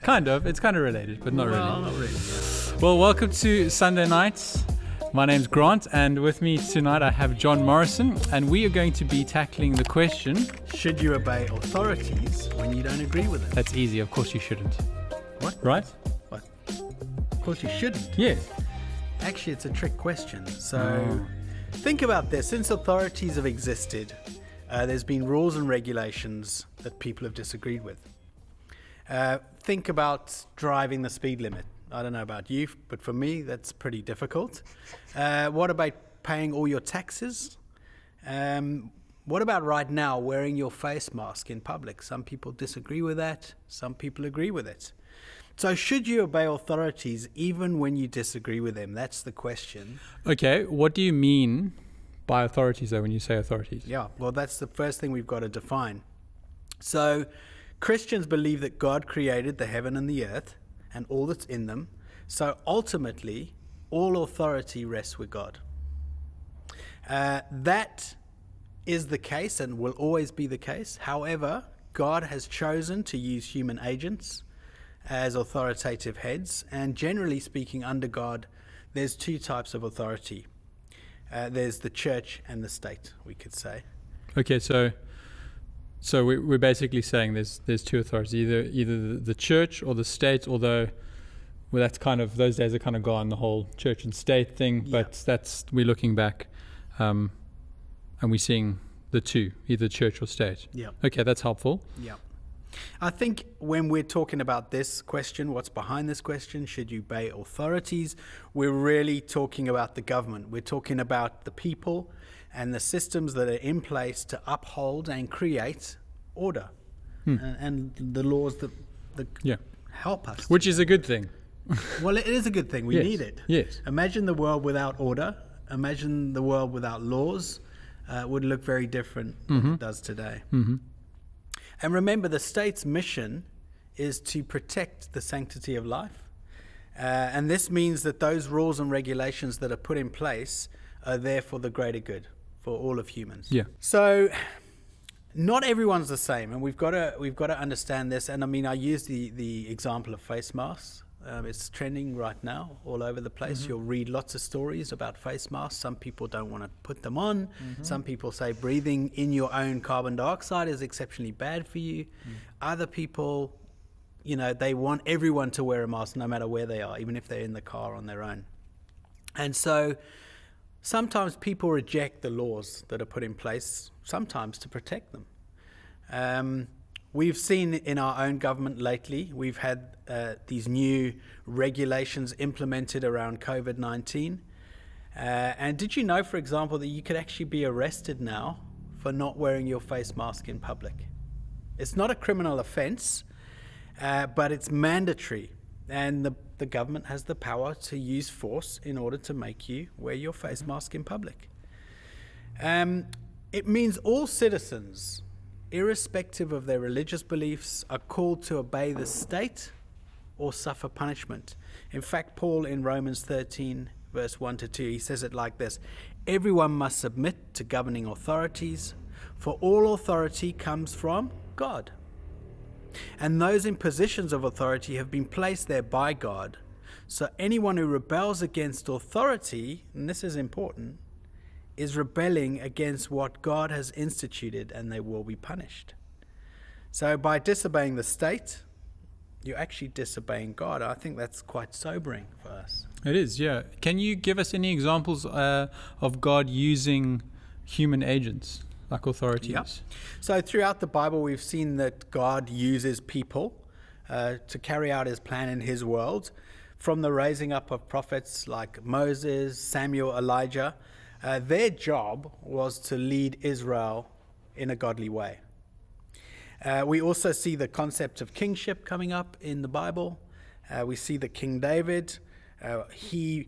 Kind of. It's kind of related, but not really. Not really. Yeah. Well, welcome to Sunday Nights. My name's Grant, and with me tonight I have John Morrison, and we are going to be tackling the question... Should you obey authorities when you don't agree with them? That's easy. Of course you shouldn't. What? Right? What? Of course you shouldn't. Yes. Actually, it's a trick question. So think about this. Since authorities have existed, there's been rules and regulations that people have disagreed with. Think about driving the speed limit. I don't know about you, but for me, that's pretty difficult. What about paying all your taxes? What about right now wearing your face mask in public? Some people disagree with that. Some people agree with it. So should you obey authorities even when you disagree with them? That's the question. Okay, what do you mean by authorities, though, when you say authorities? Yeah, well, that's the first thing we've got to define. So Christians believe that God created the heaven and the earth and all that's in them. So ultimately, all authority rests with God. That is the case and will always be the case. However, God has chosen to use human agents as authoritative heads. And generally speaking, under God, there's two types of authority. There's the church and the state, we could say. Okay, so we're basically saying there's two authorities, either the church or the state, although that's kind of, those days are kind of gone, the whole church and state thing, but we're looking back and we're seeing the two, either church or state. Yeah. Okay, that's helpful. Yeah. I think when we're talking about this question, what's behind this question, should you obey authorities, we're really talking about the government. We're talking about the people and the systems that are in place to uphold and create order and the laws that help us. Which is a good thing. Well, it is a good thing. We Yes. need it. Yes. Imagine the world without order. Imagine the world without laws. It would look very different than it does today. Mm-hmm. And remember, the state's mission is to protect the sanctity of life. And this means that those rules and regulations that are put in place are there for the greater good, for all of humans. Yeah. So not everyone's the same, and we've got to understand this. And I mean, I use the example of face masks. It's trending right now all over the place. Mm-hmm. You'll read lots of stories about face masks. Some people don't want to put them on. Mm-hmm. Some people say breathing in your own carbon dioxide is exceptionally bad for you. Other people, they want everyone to wear a mask no matter where they are, even if they're in the car on their own. And so sometimes people reject the laws that are put in place, sometimes to protect them. We've seen in our own government lately, we've had these new regulations implemented around COVID-19. And did you know, for example, that you could actually be arrested now for not wearing your face mask in public? It's not a criminal offense, but it's mandatory. And the government has the power to use force in order to make you wear your face mask in public. It means all citizens, irrespective of their religious beliefs, are called to obey the state or suffer punishment. In fact, Paul in Romans 13, verse 1-2, he says it like this: everyone must submit to governing authorities, for all authority comes from God. And those in positions of authority have been placed there by God. So anyone who rebels against authority, and this is important, is rebelling against what God has instituted, and they will be punished. So by disobeying the state, you're actually disobeying God. I think that's quite sobering for us. It is, yeah. Can you give us any examples of God using human agents, like authorities? Yep. So throughout the Bible, we've seen that God uses people to carry out his plan in his world, from the raising up of prophets like Moses, Samuel, Elijah. Their job was to lead Israel in a godly way. We also see the concept of kingship coming up in the Bible. We see that King David, he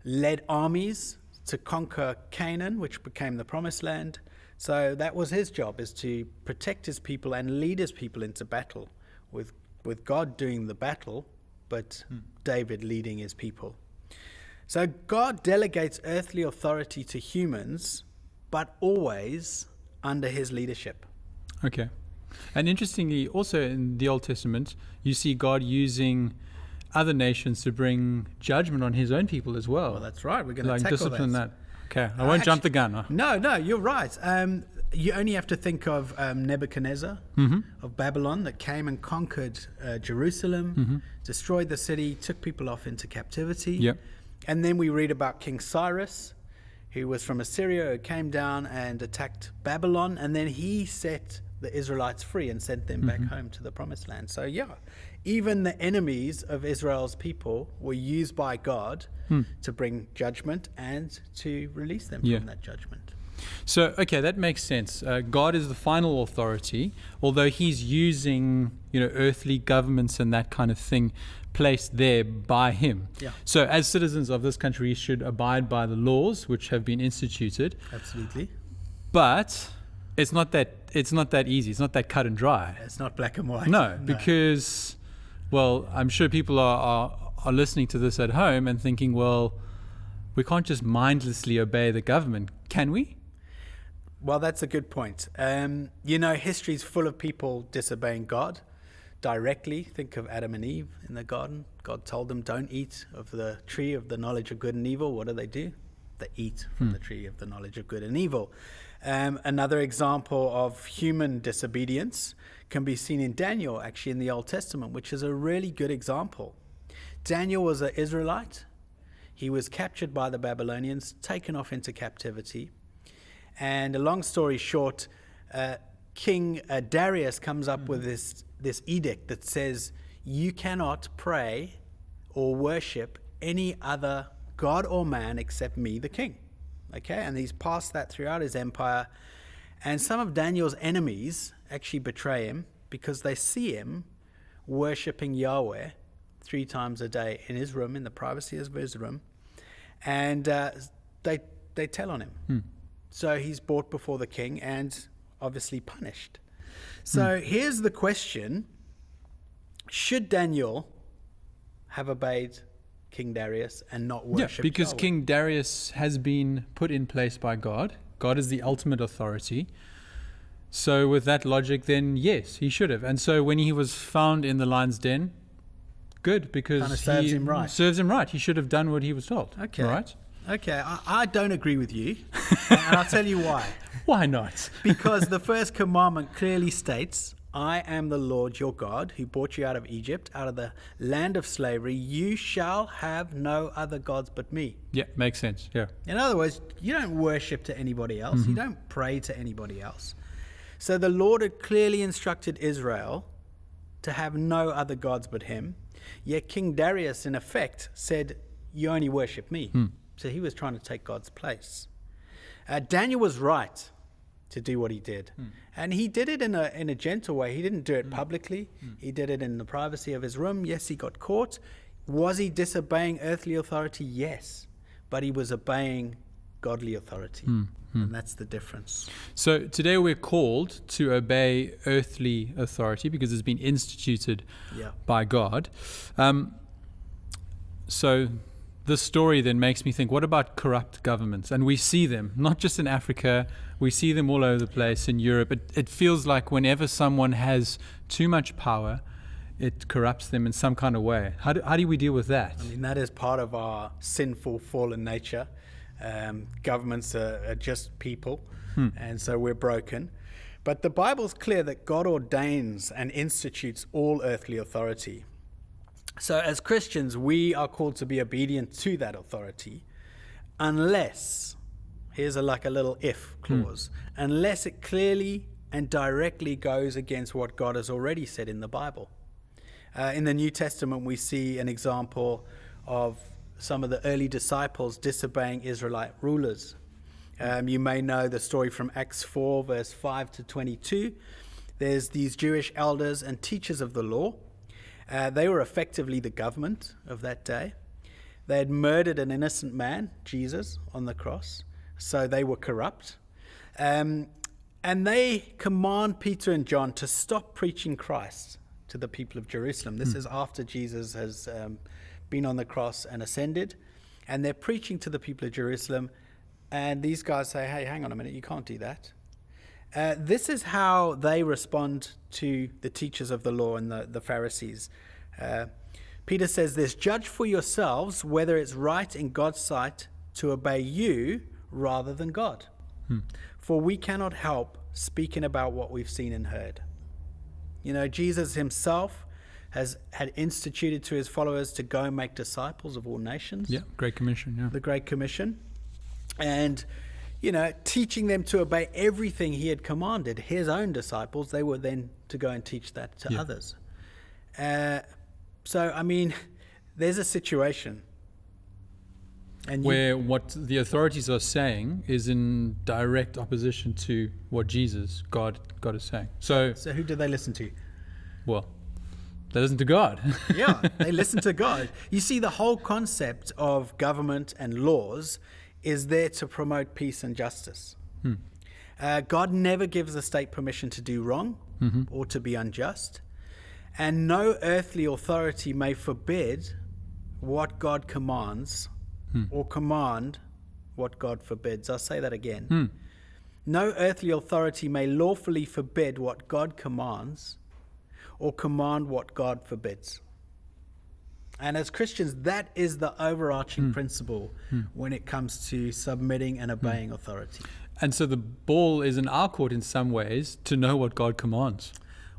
led armies to conquer Canaan, which became the promised land. So that was his job, is to protect his people and lead his people into battle, with God doing the battle, but David leading his people. So God delegates earthly authority to humans, but always under his leadership. Okay. And interestingly, also in the Old Testament, you see God using other nations to bring judgment on his own people as well. Well, that's right. We're going to like tackle discipline that. Okay, I won't jump the gun. Huh? No, you're right. You only have to think of Nebuchadnezzar of Babylon that came and conquered Jerusalem, destroyed the city, took people off into captivity. Yep. And then we read about King Cyrus, who was from Assyria, who came down and attacked Babylon, and then he set the Israelites free and sent them back home to the promised land. So yeah, even the enemies of Israel's people were used by God to bring judgment and to release them from that judgment. So, okay, that makes sense. God is the final authority, although he's using, earthly governments and that kind of thing placed there by him. Yeah. So as citizens of this country, we should abide by the laws which have been instituted. Absolutely. But it's not that easy. It's not that cut and dry. It's not black and white. No, because, well, I'm sure people are listening to this at home and thinking, well, we can't just mindlessly obey the government, can we? Well, that's a good point. History's full of people disobeying God directly. Think of Adam and Eve in the garden. God told them, don't eat of the tree of the knowledge of good and evil. What do? They eat from the tree of the knowledge of good and evil. Another example of human disobedience can be seen in Daniel, actually in the Old Testament, which is a really good example. Daniel was an Israelite. He was captured by the Babylonians, taken off into captivity. And a long story short, King Darius comes up with this edict that says, you cannot pray or worship any other god or man except me, the king. Okay, and he's passed that throughout his empire. And some of Daniel's enemies actually betray him because they see him worshipping Yahweh 3 times a day in his room, in the privacy of his room. And they tell on him. So he's brought before the king and obviously punished. So here's the question. Should Daniel have obeyed King Darius and not worshipped Yeah, because Yahweh? King Darius has been put in place by God. God is the ultimate authority. So with that logic, then yes, he should have. And so when he was found in the lion's den, good, because Kind of serves him right. Serves him right. He should have done what he was told. Okay. Right? Okay, I don't agree with you, and I'll tell you why. Why not? Because the first commandment clearly states, I am the Lord your God who brought you out of Egypt, out of the land of slavery. You shall have no other gods but me. Yeah, makes sense. Yeah. In other words, you don't worship to anybody else. You don't pray to anybody else. So the Lord had clearly instructed Israel to have no other gods but him. Yet King Darius, in effect, said, you only worship me. So he was trying to take God's place. Daniel was right to do what he did. And he did it in a gentle way. He didn't do it publicly. He did it in the privacy of his room. Yes, he got caught. Was he disobeying earthly authority? Yes. But he was obeying godly authority. And that's the difference. So today we're called to obey earthly authority because it's been instituted by God. So this story then makes me think, what about corrupt governments? And we see them, not just in Africa, we see them all over the place in Europe. It feels like whenever someone has too much power, it corrupts them in some kind of way. How do we deal with that? I mean, that is part of our sinful, fallen nature. Governments are just people, and so we're broken. But the Bible's clear that God ordains and institutes all earthly authority. So as Christians, we are called to be obedient to that authority unless, here's a little if clause, unless it clearly and directly goes against what God has already said in the Bible. In the New Testament, we see an example of some of the early disciples disobeying Israelite rulers. You may know the story from Acts 4, verse 5 to 22. There's these Jewish elders and teachers of the law. They were effectively the government of that day. They had murdered an innocent man, Jesus, on the cross. So they were corrupt. And they command Peter and John to stop preaching Christ to the people of Jerusalem. This is after Jesus has been on the cross and ascended. And they're preaching to the people of Jerusalem. And these guys say, hey, hang on a minute, you can't do that. This is how they respond to the teachers of the law and the Pharisees. Peter says this, judge for yourselves whether it's right in God's sight to obey you rather than God. For we cannot help speaking about what we've seen and heard. You know, Jesus himself had instituted to his followers to go and make disciples of all nations. Yeah, Great Commission, yeah. The Great Commission. And, you know, teaching them to obey everything he had commanded. His own disciples, they were then to go and teach that to others. So, I mean, there's a situation. And where what the authorities are saying is in direct opposition to what Jesus, God is saying. So who do they listen to? Well, they listen to God. Yeah, they listen to God. You see, the whole concept of government and laws is there to promote peace and justice. God never gives the state permission to do wrong or to be unjust. And no earthly authority may forbid what God commands or command what God forbids. I'll say that again. No earthly authority may lawfully forbid what God commands or command what God forbids. And as Christians, that is the overarching principle when it comes to submitting and obeying authority. And so the ball is in our court in some ways to know what God commands.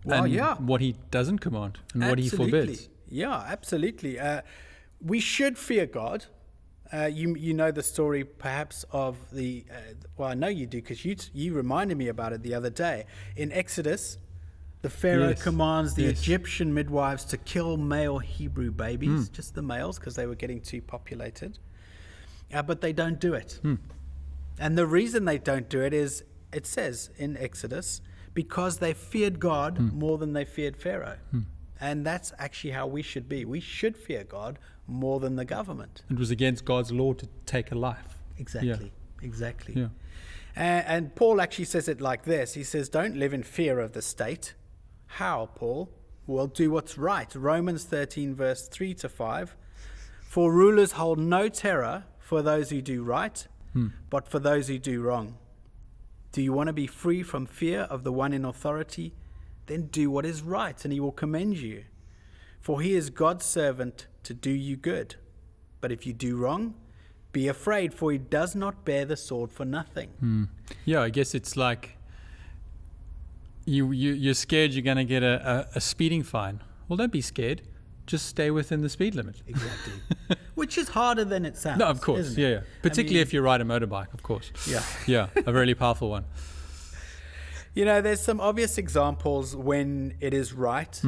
Well, and what he doesn't command and what he forbids. Yeah, absolutely. We should fear God. You know the story perhaps of the, well, I know you do because you reminded me about it the other day. In Exodus, the Pharaoh commands the Egyptian midwives to kill male Hebrew babies, just the males, because they were getting too populated. But they don't do it. And the reason they don't do it is, it says in Exodus, because they feared God more than they feared Pharaoh. And that's actually how we should be. We should fear God more than the government. It was against God's law to take a life. Exactly. And Paul actually says it like this. He says, don't live in fear of the state. How, Paul? Well, do what's right. Romans 13, verse 3 to 5. For rulers hold no terror for those who do right, but for those who do wrong. Do you want to be free from fear of the one in authority? Then do what is right, and he will commend you. For he is God's servant to do you good. But if you do wrong, be afraid, for he does not bear the sword for nothing. Yeah, I guess it's like you're scared you're going to get a speeding fine. Well, don't be scared. Just stay within the speed limit. Exactly. Which is harder than it sounds. No, of course. Yeah. Particularly if you ride a motorbike, of course. Yeah, a really powerful one. You know, there's some obvious examples when it is right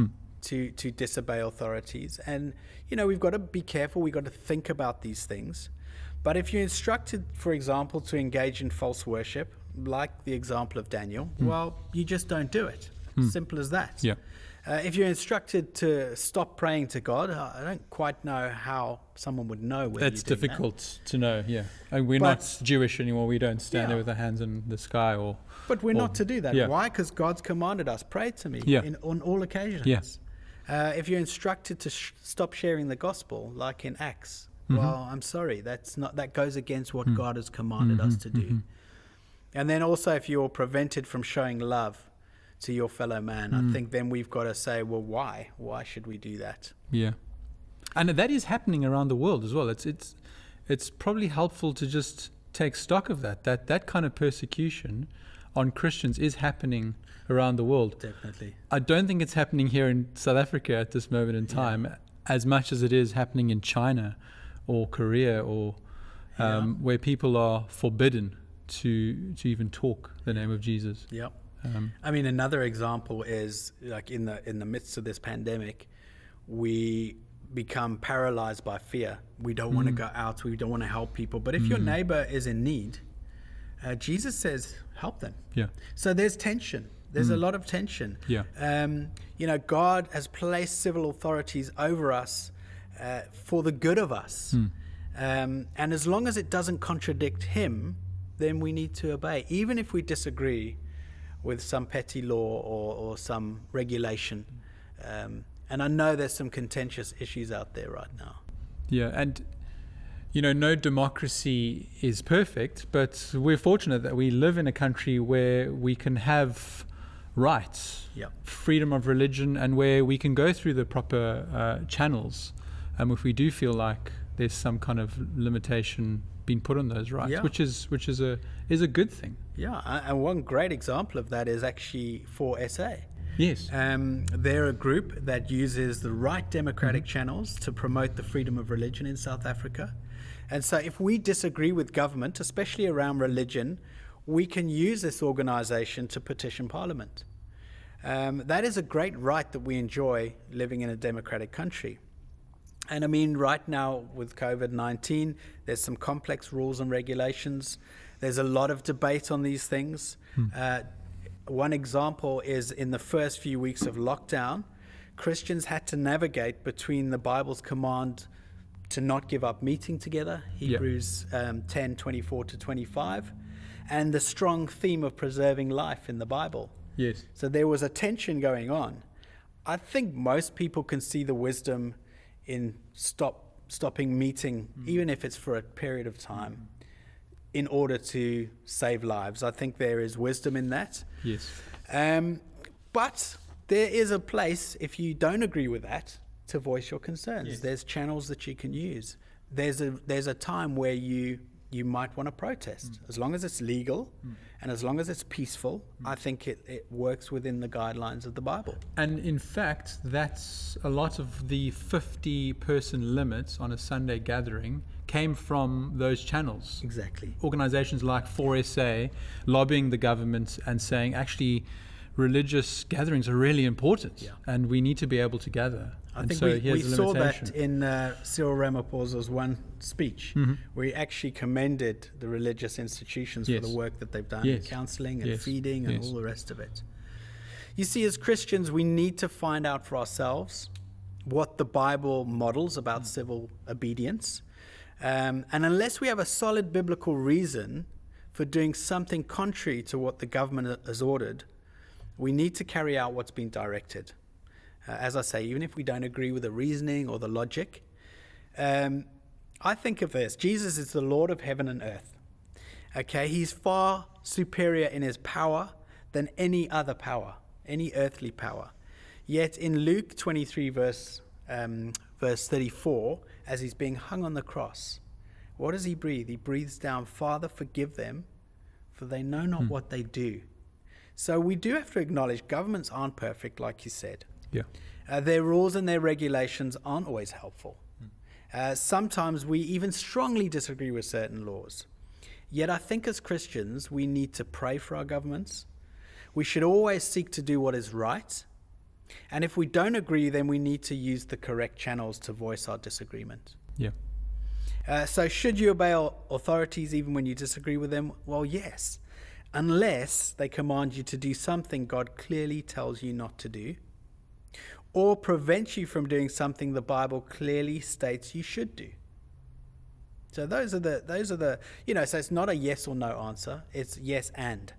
to disobey authorities. And, you know, we've got to be careful. We've got to think about these things. But if you're instructed, for example, to engage in false worship, like the example of Daniel, well, you just don't do it. Simple as that. Yeah. If you're instructed to stop praying to God, I don't quite know how someone would know whether that's difficult to know, yeah. And we're not Jewish anymore. We don't stand there with our hands in the sky. But we're not to do that. Yeah. Why? Because God's commanded us, pray to me on all occasions. Yeah. If you're instructed to stop sharing the gospel, like in Acts, well, I'm sorry, that goes against what God has commanded us to do. And then also if you're prevented from showing love to your fellow man, I think then we've got to say, well, why? Why should we do that? Yeah. And that is happening around the world as well. It's probably helpful to just take stock of that kind of persecution on Christians is happening around the world. Definitely. I don't think it's happening here in South Africa at this moment in time as much as it is happening in China or Korea or where people are forbidden to even talk the name of Jesus. Yep. I mean, another example is like in the midst of this pandemic, we become paralyzed by fear. We don't want to go out. We don't want to help people. But if your neighbor is in need, Jesus says, help them. Yeah. So there's tension. There's a lot of tension. Yeah. You know, God has placed civil authorities over us for the good of us. And as long as it doesn't contradict him, then we need to obey, even if we disagree with some petty law or some regulation. And I know there's some contentious issues out there right now. Yeah, and No democracy is perfect, but we're fortunate that we live in a country where we can have rights, freedom of religion, and where we can go through the proper channels. If we do feel like there's some kind of limitation being put on those rights, which is a good thing. Yeah, and one great example of that is actually for SA. Yes. They're a group that uses the right democratic channels to promote the freedom of religion in South Africa. And so if we disagree with government, especially around religion, we can use this organization to petition Parliament. That is a great right that we enjoy living in a democratic country. And I mean, right now with COVID-19, there's some complex rules and regulations. There's a lot of debate on these things. One example is in the first few weeks of lockdown, Christians had to navigate between the Bible's command to not give up meeting together, Hebrews 10:24-25, and the strong theme of preserving life in the Bible. Yes. So there was a tension going on. I think most people can see the wisdom in stopping meeting, even if it's for a period of time, in order to save lives. I think there is wisdom in that. Yes. But there is a place, if you don't agree with that, to voice your concerns. Yes. There's channels that you can use. There's a time where you might want to protest. As long as it's legal and as long as it's peaceful, I think it works within the guidelines of the Bible. And in fact, that's a lot of the 50-person limits on a Sunday gathering came from those channels. Exactly. Organizations like 4SA lobbying the government and saying, actually, religious gatherings are really important and we need to be able to gather. I think we saw that in Cyril Ramaphosa's one speech, where he actually commended the religious institutions for the work that they've done in counseling and feeding and all the rest of it. You see, as Christians, we need to find out for ourselves what the Bible models about civil obedience. And unless we have a solid biblical reason for doing something contrary to what the government has ordered, we need to carry out what's been directed. As I say, even if we don't agree with the reasoning or the logic, I think of this. Jesus is the Lord of heaven and earth. Okay, he's far superior in his power than any other power, any earthly power. Yet in Luke 23, verse 34, as he's being hung on the cross, what does he breathe? He breathes down, Father, forgive them, for they know not what they do. So we do have to acknowledge governments aren't perfect, like you said. Their rules and their regulations aren't always helpful. Sometimes we even strongly disagree with certain laws. Yet I think as Christians, we need to pray for our governments. We should always seek to do what is right. And if we don't agree, then we need to use the correct channels to voice our disagreement. So should you obey authorities even when you disagree with them? Well, yes, unless they command you to do something God clearly tells you not to do, or prevent you from doing something the Bible clearly states you should do. So those are the so it's not a yes or no answer, it's yes and.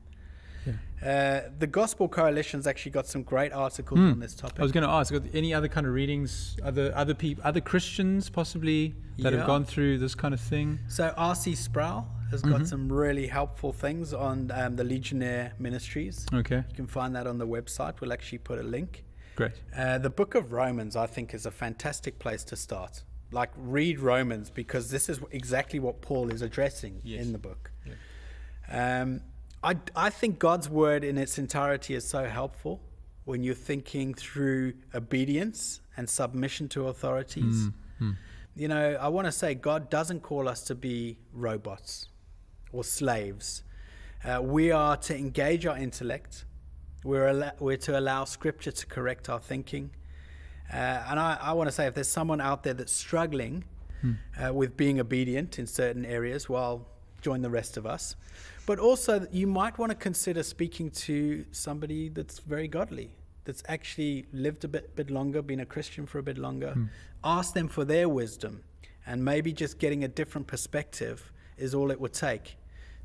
The Gospel Coalition's actually got some great articles on this topic. I was going to ask, any other kind of readings, other Christians possibly that have gone through this kind of thing? So R.C. Sproul has got some really helpful things on the Legionnaire Ministries. Okay. You can find that on the website. We'll actually put a link. Great. The book of Romans, I think, is a fantastic place to start. Like, read Romans, because this is exactly what Paul is addressing in the book. I think God's word in its entirety is so helpful when you're thinking through obedience and submission to authorities. I want to say God doesn't call us to be robots or slaves. We are to engage our intellect. We're to allow Scripture to correct our thinking. And I want to say, if there's someone out there that's struggling with being obedient in certain areas, well, join the rest of us. But also, you might want to consider speaking to somebody that's very godly, that's actually lived a bit longer, been a Christian for a bit longer. Ask them for their wisdom, and maybe just getting a different perspective is all it would take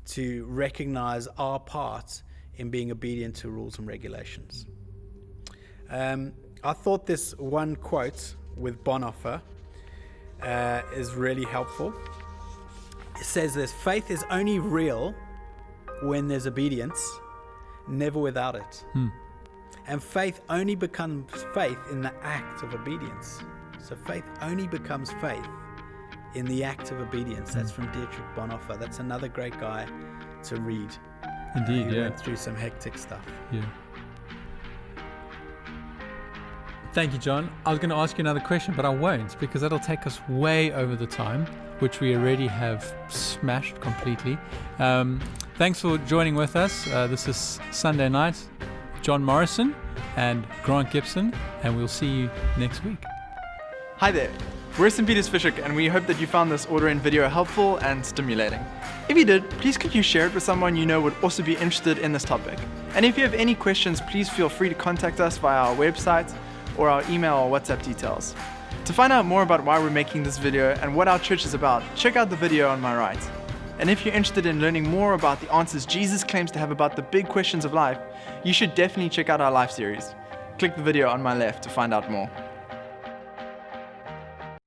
to recognize our part in being obedient to rules and regulations. I thought this one quote with Bonhoeffer is really helpful. says this: faith is only real when there's obedience, never without it. And faith only becomes faith in the act of obedience. So faith only becomes faith in the act of obedience. That's from Dietrich Bonhoeffer. That's another great guy to read. Indeed, He yeah. went through some hectic stuff. Yeah. Thank you, John. I was going to ask you another question, but I won't, because that'll take us way over the time, which we already have smashed completely. Thanks for joining with us. This is Sunday night. John Morrison and Grant Gibson, and we'll see you next week. Hi there, we're St. Peter's Fishhook, and we hope that you found this audio and video helpful and stimulating. If you did, please could you share it with someone you know would also be interested in this topic. And if you have any questions, please feel free to contact us via our website or our email or WhatsApp details. To find out more about why we're making this video and what our church is about, check out the video on my right. And if you're interested in learning more about the answers Jesus claims to have about the big questions of life, you should definitely check out our life series. Click the video on my left to find out more.